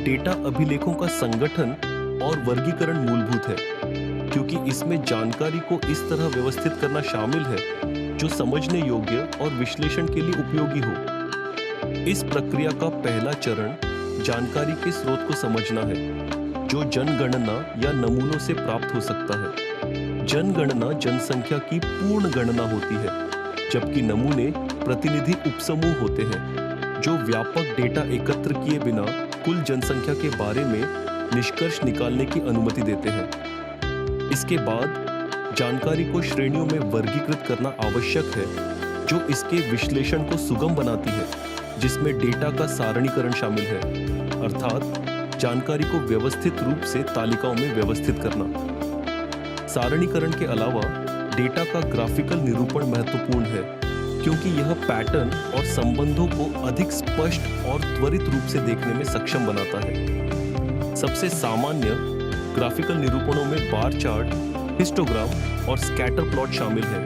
Data अभिलेखों का संगठन और वर्गीकरण मूलभूत है, क्योंकि इसमें जानकारी को इस तरह व्यवस्थित करना शामिल है जो समझने योग्य और विश्लेषण के लिए उपयोगी हो। इस प्रक्रिया का पहला चरण जानकारी के स्रोत को समझना है, जो जनगणना या नमूनों से प्राप्त हो सकता है। जनगणना जनसंख्या की पूर्ण गणना होती है, जबकि नमूने प्रतिनिधि उपसमूह होते हैं जो व्यापक डेटा एकत्र किए बिना कुल जनसंख्या के बारे में निष्कर्ष निकालने की अनुमति देते हैं। इसके बाद जानकारी को श्रेणियों में वर्गीकृत करना आवश्यक है, जो इसके विश्लेषण को सुगम बनाती है, जिसमें डेटा का सारणीकरण शामिल है, अर्थात जानकारी को व्यवस्थित रूप से तालिकाओं में व्यवस्थित करना। सारणीकरण के अलावा डेटा का ग्राफिकल निरूपण महत्वपूर्ण है, क्योंकि यह पैटर्न और संबंधों को अधिक स्पष्ट और त्वरित रूप से देखने में सक्षम बनाता है। सबसे सामान्य ग्राफिकल निरूपणों में बार चार्ट, हिस्टोग्राम और स्कैटर प्लॉट शामिल हैं,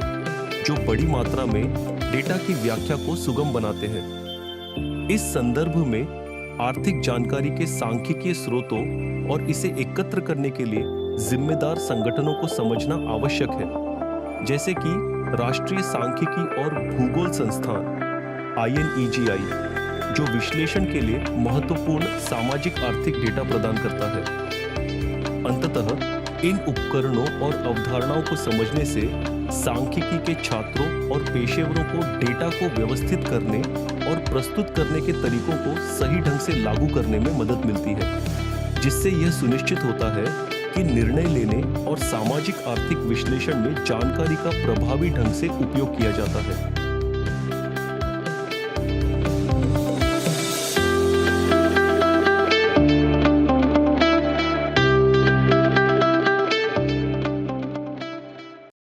जो बड़ी मात्रा में डेटा की व्याख्या को सुगम बनाते हैं। इस संदर्भ में आर्थिक जानकारी के सांख्यिकीय स्रोतों और इसे एकत्र करने के लिए जिम्मेदार संगठनों को समझना आवश्यक है, जैसे कि राष्ट्रीय सांख्यिकी और भूगोल संस्थान INEGI, जो विश्लेषण के लिए महत्वपूर्ण सामाजिक आर्थिक डेटा प्रदान करता है। अंततः इन उपकरणों और अवधारणाओं को समझने से सांख्यिकी के छात्रों और पेशेवरों को डेटा को व्यवस्थित करने और प्रस्तुत करने के तरीकों को सही ढंग से लागू करने में मदद मिलती है, जिससे यह सुनिश्चित होता है कि निर्णय लेने और सामाजिक आर्थिक विश्लेषण में जानकारी का प्रभावी ढंग से उपयोग किया जाता है।